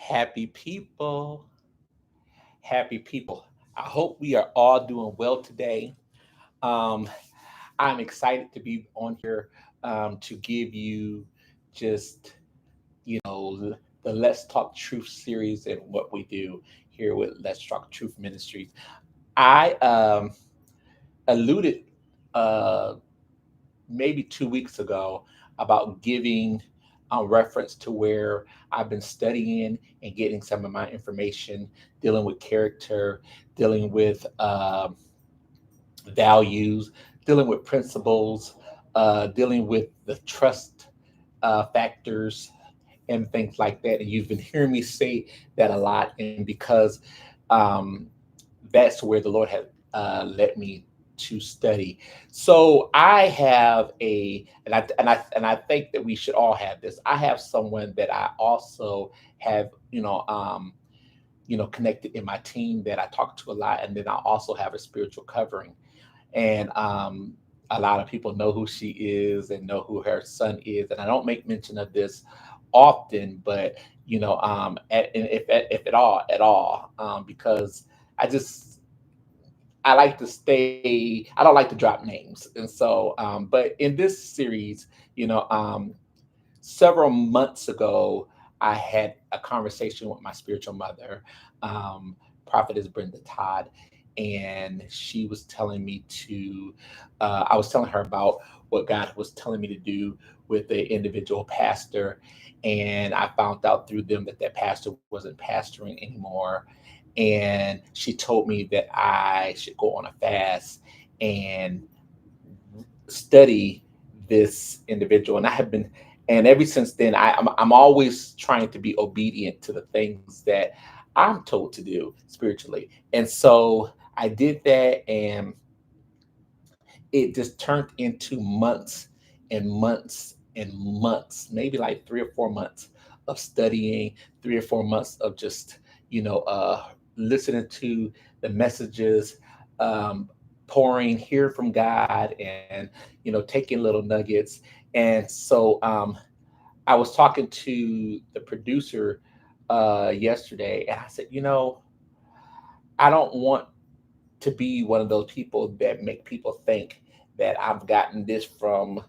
Happy people, happy people. I hope we are all doing well today. Um, I'm excited to be on here to give you just, the Let's Talk Truth series and what we do here with Let's Talk Truth Ministries. I alluded uh, maybe 2 weeks ago about giving reference to where I've been studying and getting some of my information, dealing with character, dealing with values, dealing with principles, dealing with the trust factors and things like that. And you've been hearing me say that a lot, and because um, that's where the Lord has led me to study. So I have and I think that we should all have this. I have someone that I also have, connected in my team that I talk to a lot, and then I also have a spiritual covering, and a lot of people know who she is and know who her son is, and I don't make mention of this often, but if at all, because I just I like to stay. I don't like to drop names, and so but in this series, you know, um, several months ago, I had a conversation with my spiritual mother, um, Prophetess Brenda Todd, and she was telling me to, I was telling her about what God was telling me to do with the individual pastor. And I found out through them that that pastor wasn't pastoring anymore. And she told me that I should go on a fast and study this individual, and I have been, and ever since then, I'm always trying to be obedient to the things that I'm told to do spiritually. And so I did that, and it just turned into months and months and months, maybe like 3 or 4 months of studying, 3 or 4 months of just, listening to the messages, um, pouring, hear from God, and, taking little nuggets. And so I was talking to the producer yesterday, and I said, I don't want to be one of those people that make people think that I've gotten this from,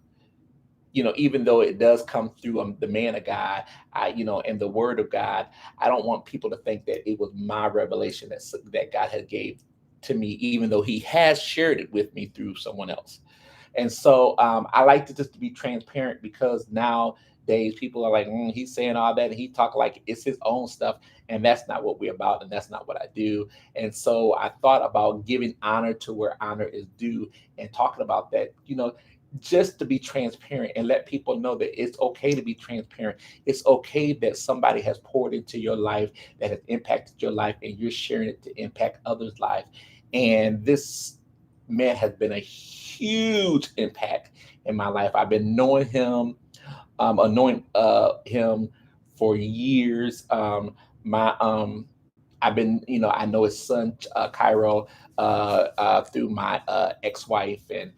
even though it does come through the man of God, and the word of God. I don't want people to think that it was my revelation that God had gave to me, even though He has shared it with me through someone else. And so I like to just be transparent, because nowadays people are like, he's saying all that, and he talk like it's his own stuff, and that's not what we're about, and that's not what I do. And so I thought about giving honor to where honor is due, and talking about that, just to be transparent and let people know that it's okay to be transparent. It's okay that somebody has poured into your life, that has impacted your life, and you're sharing it to impact others' lives. And this man has been a huge impact in my life. I've been knowing him, knowing him for years. My I've been, I know his son, Cairo, through my ex-wife, and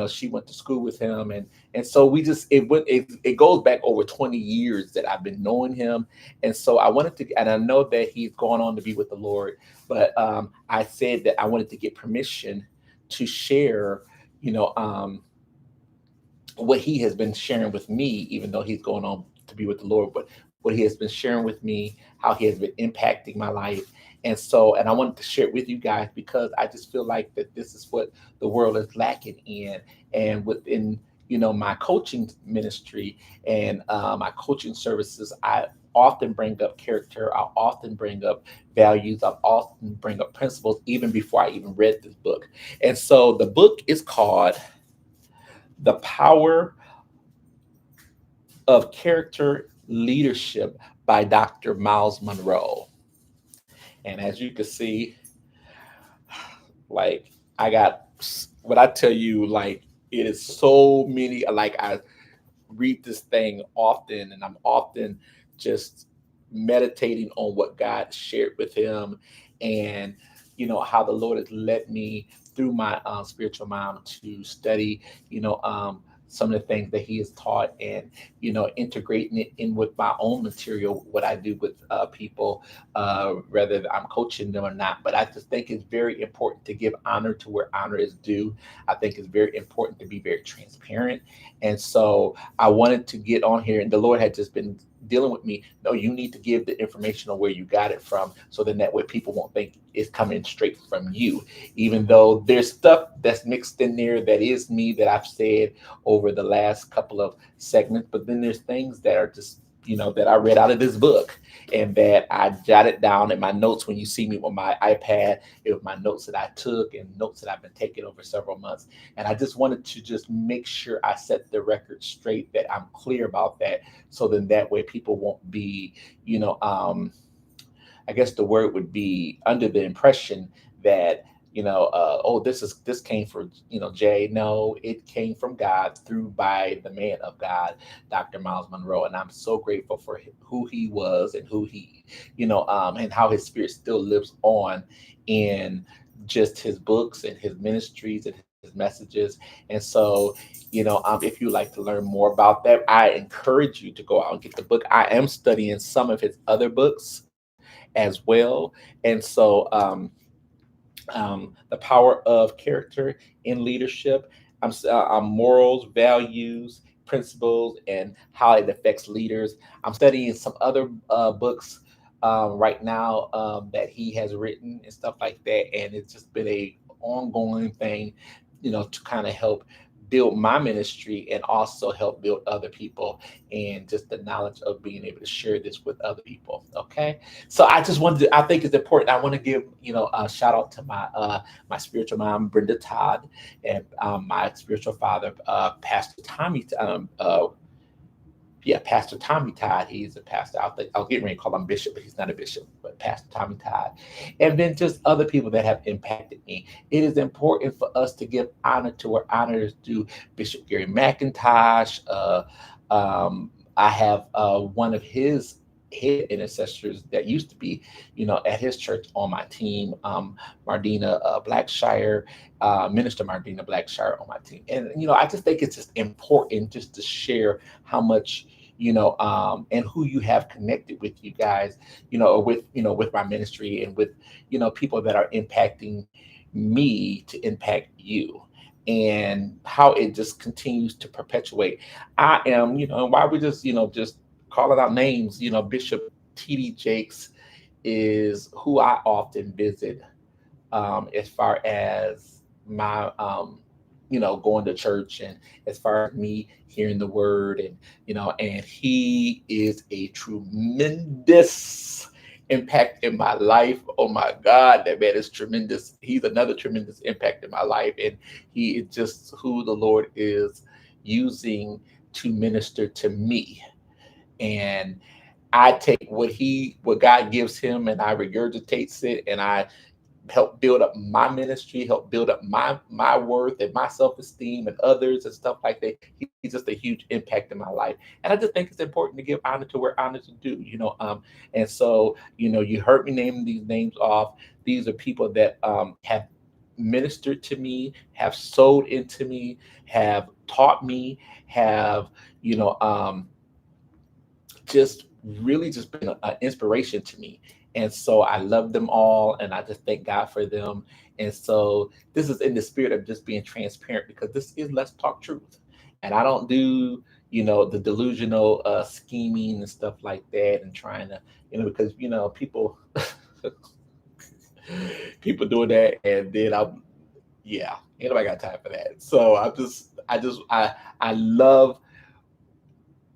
she went to school with him, and so we just it goes back over 20 years that I've been knowing him. And so I wanted to, and I know that he's gone on to be with the Lord, but I said that I wanted to get permission to share, you know, um, what he has been sharing with me, even though he's going on to be with the Lord, but what he has been sharing with me, how he has been impacting my life. And so, and I wanted to share it with you guys, because I just feel like that this is what the world is lacking in. And within, my coaching ministry and my coaching services, I often bring up character. I often bring up values. I often bring up principles, even before I even read this book. And so the book is called The Power of Character Leadership by Dr. Myles Munroe. And as you can see, like, I got, what I tell you, like, it is so many, like, I read this thing often, and I'm often just meditating on what God shared with him, and how the Lord has led me through my spiritual mom to study, you know, um, some of the things that he has taught, and integrating it in with my own material, what I do with people, whether I'm coaching them or not. But I just think it's very important to give honor to where honor is due. I think it's very important to be very transparent. And so I wanted to get on here, and the Lord had just been dealing with me. No, you need to give the information on where you got it from, so then that way people won't think it's coming straight from you, even though there's stuff that's mixed in there that is me, that I've said over the last couple of segments. But then there's things that are just, that I read out of this book, and that I jotted down in my notes. When you see me with my iPad, it was my notes that I took and notes that I've been taking over several months. And I just wanted to just make sure I set the record straight, that I'm clear about that. So then that way people won't be, you know, um, I guess the word would be under the impression that, oh, this came from, Jay. No, it came from God through by the man of God, Dr. Myles Munroe. And I'm so grateful for who he was, and who he, and how his spirit still lives on in just his books and his ministries and his messages. And so, if you like to learn more about that, I encourage you to go out and get the book. I am studying some of his other books as well. And so, the power of character in leadership, morals, values, principles, and how it affects leaders. I'm studying some other books right now, that he has written and stuff like that, and it's just been a ongoing thing, to kind of help build my ministry and also help build other people, and just the knowledge of being able to share this with other people. Okay, so I just wanted to, I think it's important. I want to give, a shout out to my spiritual mom, Brenda Todd, and my spiritual father, Pastor Tommy. Yeah, Pastor Tommy Todd. He's a pastor. I'll get ready to call him Bishop, but he's not a bishop, but Pastor Tommy Todd. And then just other people that have impacted me. It is important for us to give honor to where honor is due. Bishop Gary McIntosh. I have one of his head intercessors that used to be, at his church on my team, Mardina Blackshire, Minister Mardina Blackshire on my team. And, I just think it's just important just to share how much, and who you have connected with, you guys, or with, with my ministry, and with, people that are impacting me to impact you, and how it just continues to perpetuate. I am, why we just calling out names, Bishop T.D. Jakes is who I often visit, as far as my, going to church, and as far as me hearing the word, and, and he is a tremendous impact in my life. Oh my God, that man is tremendous. He's another tremendous impact in my life. And he is just who the Lord is using to minister to me. And I take what God gives him, and I regurgitates it, and I help build up my ministry, help build up my worth and my self-esteem and others and stuff like that. He's just a huge impact in my life. And I just think it's important to give honor to where honor is due, and so, you heard me name these names off. These are people that have ministered to me, have sowed into me, have taught me, have, you know, just really just been an inspiration to me. And so I love them all, and I just thank God for them. And so this is in the spirit of just being transparent, because this is Let's Talk Truth. And I don't do, the delusional scheming and stuff like that, and trying to, because, people, people doing that. And then yeah, ain't nobody got time for that. So I love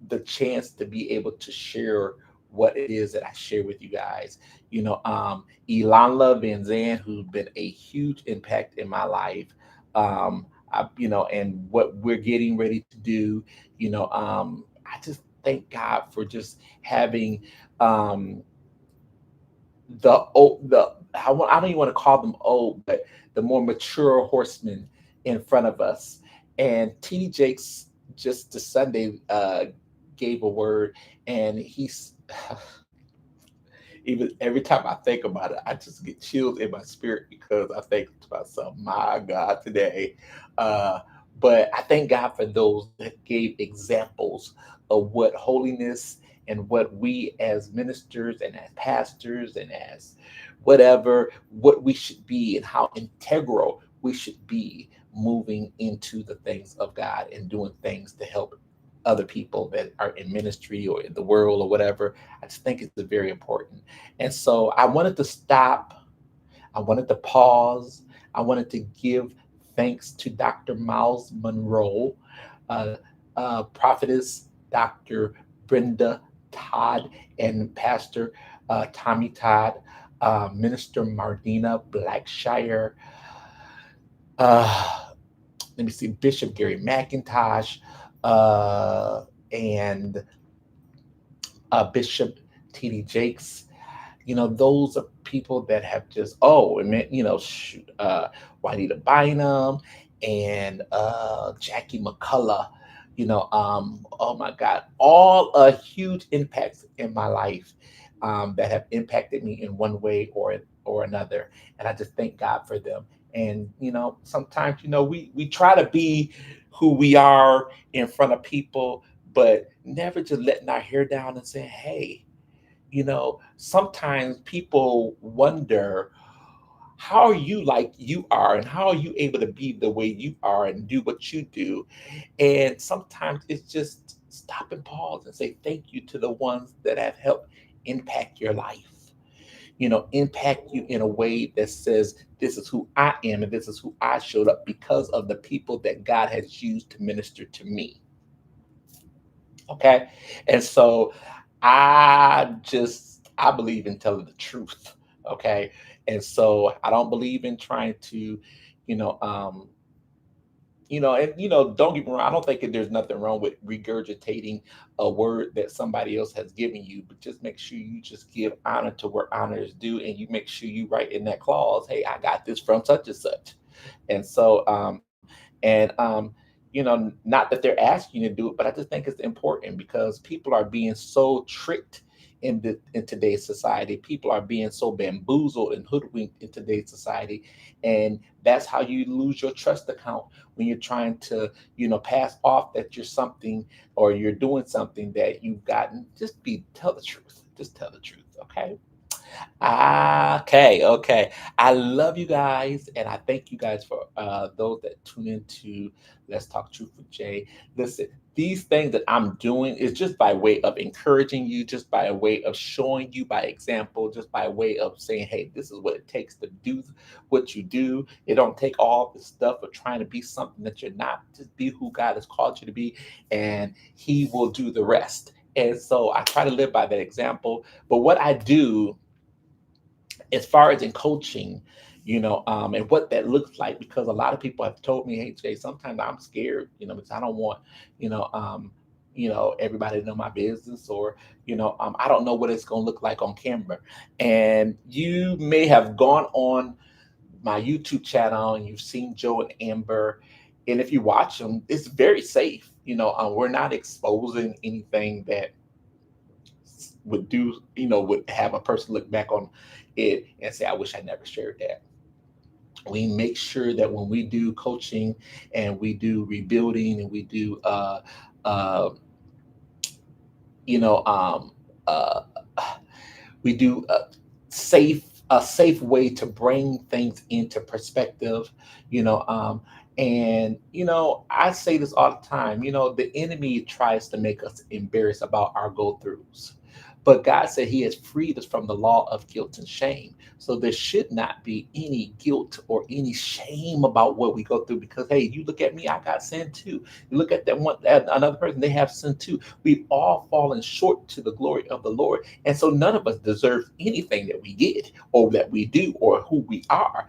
the chance to be able to share what it is that I share with you guys. Ilanla Van Zandt, who's been a huge impact in my life. And what we're getting ready to do, I just thank God for just having um, I don't even want to call them old, but the more mature horsemen in front of us. And TD Jakes just the Sunday gave a word, and he's even every time I think about it, I just get chills in my spirit, because I think to myself, my God, today. Uh, But I thank God for those that gave examples of what holiness and what we as ministers and as pastors and as whatever, what we should be and how integral we should be moving into the things of God and doing things to help other people that are in ministry or in the world or whatever. I just think it's very important. And so I wanted to stop, I wanted to pause. I wanted to give thanks to Dr. Myles Munroe, uh, prophetess Dr. Brenda Todd, and Pastor Tommy Todd, Minister Mardina Blackshire, uh, let me see, Bishop Gary McIntosh, and Bishop T.D. Jakes. Those are people that have just, oh, and man, shoot, Juanita Bynum and Jackie McCullough, oh my God, all huge impacts in my life, that have impacted me in one way or another. And I just thank God for them. And, sometimes, we try to be who we are in front of people, but never just letting our hair down and saying, hey, sometimes people wonder, how are you like you are, and how are you able to be the way you are and do what you do? And sometimes it's just stop and pause and say thank you to the ones that have helped impact your life. Impact you in a way that says, this is who I am and this is who I showed up because of the people that God has used to minister to me. Okay. And so I believe in telling the truth. Okay. And so I don't believe in trying to, you know, um, and don't get me wrong, I don't think that there's nothing wrong with regurgitating a word that somebody else has given you, but just make sure you just give honor to where honor is due, and you make sure you write in that clause, hey, I got this from such and such. And so not that they're asking you to do it, but I just think it's important because people are being so tricked in today's society. People are being so bamboozled and hoodwinked in today's society, and that's how you lose your trust account when you're trying to pass off that you're something or you're doing something that you've gotten. Just be tell the truth. Just tell the truth. Okay. Okay, okay. I love you guys, and I thank you guys for those that tune into Let's Talk Truth with Jay. Listen, these things that I'm doing is just by way of encouraging you, just by a way of showing you by example, just by way of saying, hey, this is what it takes to do what you do. It don't take all this stuff of trying to be something that you're not. Just be who God has called you to be, and He will do the rest. And so I try to live by that example. But what I do as far as in coaching, and what that looks like, because a lot of people have told me, hey Jay, sometimes I'm scared, because I don't want, everybody to know my business, or, I don't know what it's going to look like on camera. And you may have gone on my YouTube channel and you've seen Joe and Amber. And if you watch them, it's very safe. We're not exposing anything that would have a person look back on it and say, I wish I never shared that. We make sure that when we do coaching and we do rebuilding and we do uh you know uh we do a safe way to bring things into perspective, you know and I say this all the time. The enemy tries to make us embarrassed about our go throughs, but God said He has freed us from the law of guilt and shame. So there should not be any guilt or any shame about what we go through, because hey, you look at me, I got sin too. You look at another person, they have sin too. We've all fallen short to the glory of the Lord. And so none of us deserves anything that we get or that we do or who we are.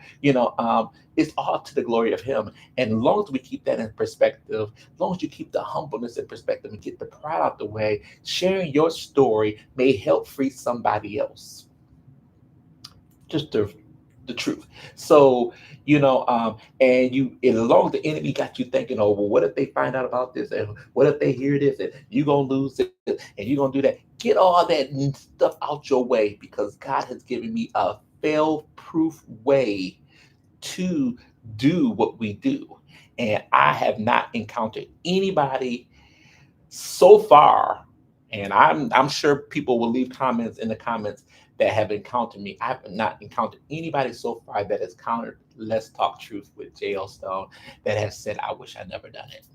It's all to the glory of Him. And as long as we keep that in perspective, as long as you keep the humbleness in perspective and get the pride out the way, sharing your story may help free somebody else. Just the truth. So, and as long as the enemy got you thinking, oh, well, what if they find out about this? And what if they hear this? And you're going to lose it and you're going to do that. Get all that stuff out your way, because God has given me a fail proof way to do what we do. And I have not encountered anybody so far, and I'm sure people will leave comments in the comments that have encountered me. I've not encountered anybody so far that has countered Let's Talk Truth with JL Stone that has said, I wish I never done it.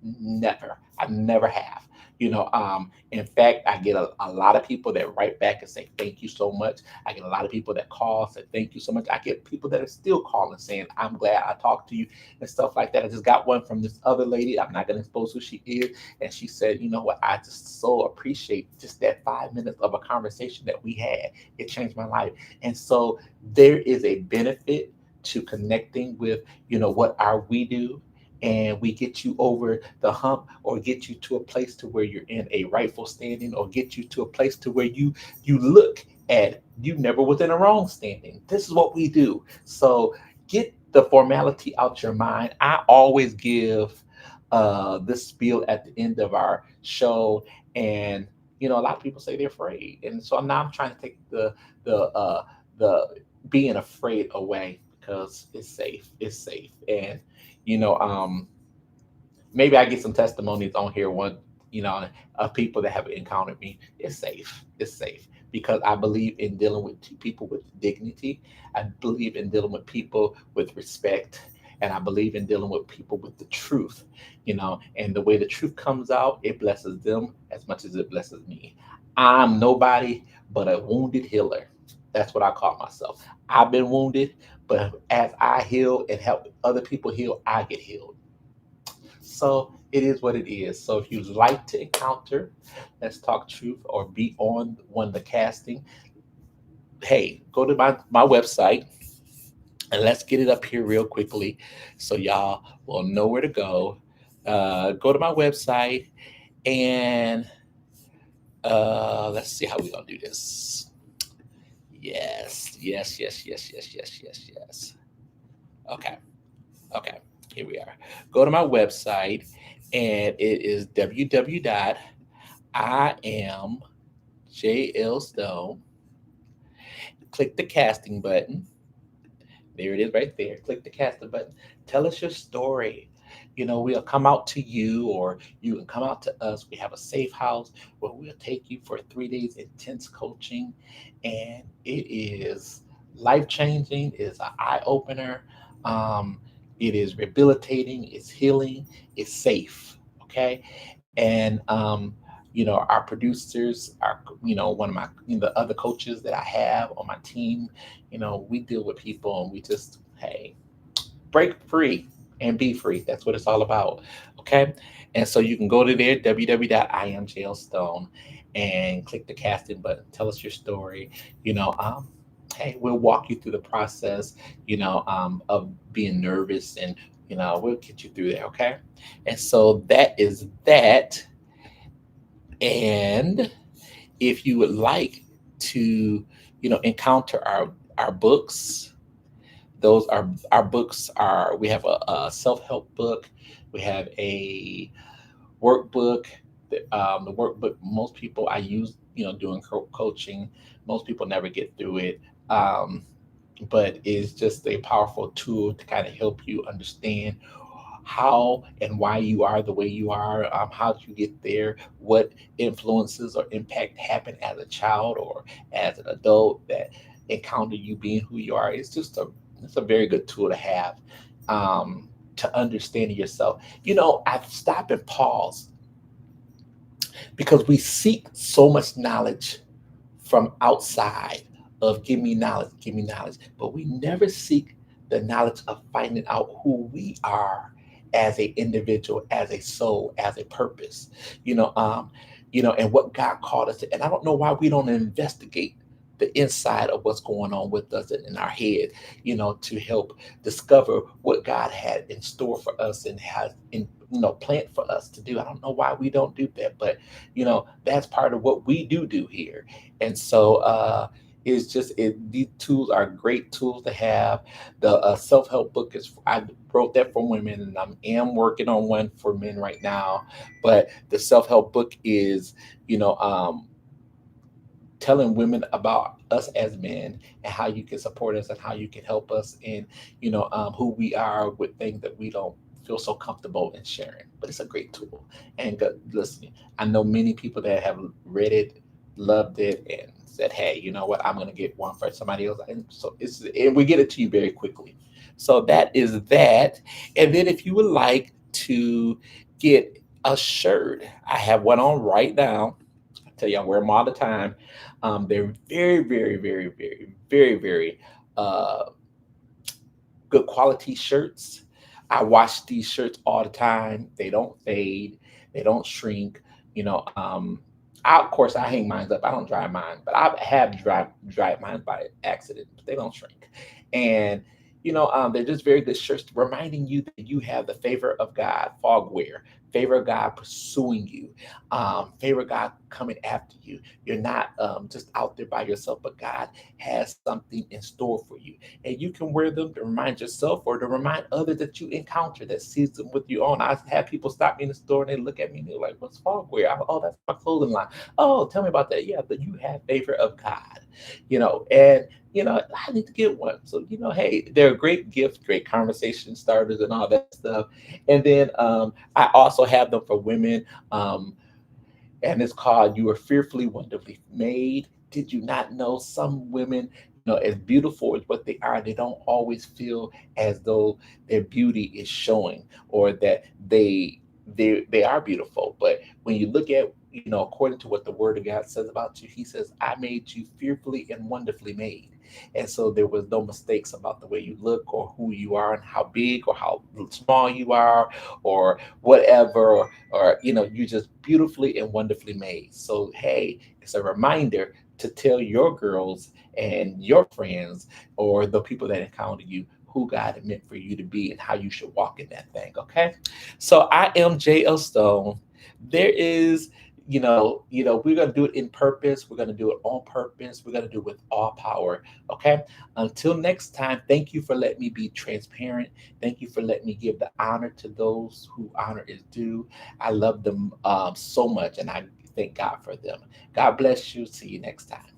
Never. I never have. In fact, I get a lot of people that write back and say thank you so much. I get a lot of people that call, say thank you so much. I get people that are still calling saying I'm glad I talked to you and stuff like that. I just got one from this other lady. I'm not going to expose who she is, and she said, you know what, I just so appreciate just that 5 minutes of a conversation that we had. It changed my life. And so there is a benefit to connecting with, what our we do, and we get you over the hump, or get you to a place to where you're in a rightful standing, or get you to a place to where you look at you never was in a wrong standing. This is what we do. So get the formality out your mind. I always give this spiel at the end of our show, and a lot of people say they're afraid, and so now I'm trying to take the being afraid away, because it's safe. It's safe. And you know, maybe I get some testimonies on here of people that have encountered me. It's safe. It's safe, because I believe in dealing with people with dignity. I believe in dealing with people with respect. And I believe in dealing with people with the truth, and the way the truth comes out, it blesses them as much as it blesses me. I'm nobody but a wounded healer. That's what I call myself. I've been wounded, but as I heal and help other people heal, I get healed. So it is what it is. So if you'd like to encounter Let's Talk Truth, or be on one of the casting, hey, go to my website, and let's get it up here real quickly so y'all will know where to go. Go to my website, and let's see how we're going to do this. Yes, yes, yes, yes, yes, yes, yes, yes. Okay, okay, here we are. Go to my website, and it is www.iamjlstone. Click the casting button. There it is right there. Click the casting button. Tell us your story. We'll come out to you, or you can come out to us. We have a safe house where we'll take you for 3 days intense coaching. And it is life changing, it is an eye opener. Um, it is rehabilitating, it's healing, it's safe. Okay. And our producers are, one of my, the other coaches that I have on my team, we deal with people, and we just, hey, break free and be free. That's what it's all about. Okay. And so you can go to there, www.imjlstone, and click the casting button. Tell us your story. Hey, we'll walk you through the process, of being nervous, and, we'll get you through there. Okay. And so that is that. And if you would like to, encounter our books, those are our books. Are We have a self-help book, we have a workbook. The workbook, most people I use, doing coaching, most people never get through it. But it's just a powerful tool to kind of help you understand how and why you are the way you are, how did you get there, what influences or impact happened as a child or as an adult that encounter you being who you are. It's a very good tool to have, to understand yourself. I stop and pause, because we seek so much knowledge from outside, of give me knowledge, but we never seek the knowledge of finding out who we are as a individual, as a soul, as a purpose, and what God called us to. And I don't know why we don't investigate the inside of what's going on with us in our head, to help discover what God had in store for us and has in planned for us to do. I don't know why we don't do that, but that's part of what we do here. And so these tools are great tools to have. The self-help book I wrote that for women, and am working on one for men right now. But the self-help book is, you know, um, telling women about us as men and how you can support us and how you can help us in, who we are with things that we don't feel so comfortable in sharing. But it's a great tool. And listen, I know many people that have read it, loved it, and said, "Hey, you know what? I'm going to get one for somebody else." And so and we get it to you very quickly. So that is that. And then if you would like to get a shirt, I have one on right now. I tell you, I wear them all the time. They're very, very, very, very, very, very uh, good quality shirts. I wash these shirts all the time. They don't fade. They don't shrink. You know, of course I hang mine up. I don't dry mine, but I have dried mine by accident. But they don't shrink, and they're just very good shirts, reminding you that you have the favor of God, fog wear, favor of God pursuing you, favor of God coming after you. You're not just out there by yourself, but God has something in store for you, and you can wear them to remind yourself or to remind others that you encounter that sees them with you on. I have people stop me in the store and they look at me and they're like, "What's fogwear?" Oh, that's my clothing line. Oh, tell me about that. Yeah, but you have favor of God, and I need to get one. So, hey, they're a great gift, great conversation starters and all that stuff. And then I also have them for women. And it's called "You Are Fearfully Wonderfully Made." Did you not know some women, as beautiful as what they are, they don't always feel as though their beauty is showing, or that they are beautiful. But when you look at, according to what the Word of God says about you, He says, "I made you fearfully and wonderfully made." And so there was no mistakes about the way you look or who you are and how big or how small you are or whatever, or you're just beautifully and wonderfully made. So hey, it's a reminder to tell your girls and your friends or the people that encounter you who God had meant for you to be and how you should walk in that thing. Okay. So I am JL Stone. There is, we're gonna do it in purpose, we're gonna do it on purpose, we're gonna do it with all power. Okay. Until next time, thank you for letting me be transparent. Thank you for letting me give the honor to those who honor is due. I love them so much, and I thank God for them. God bless you. See you next time.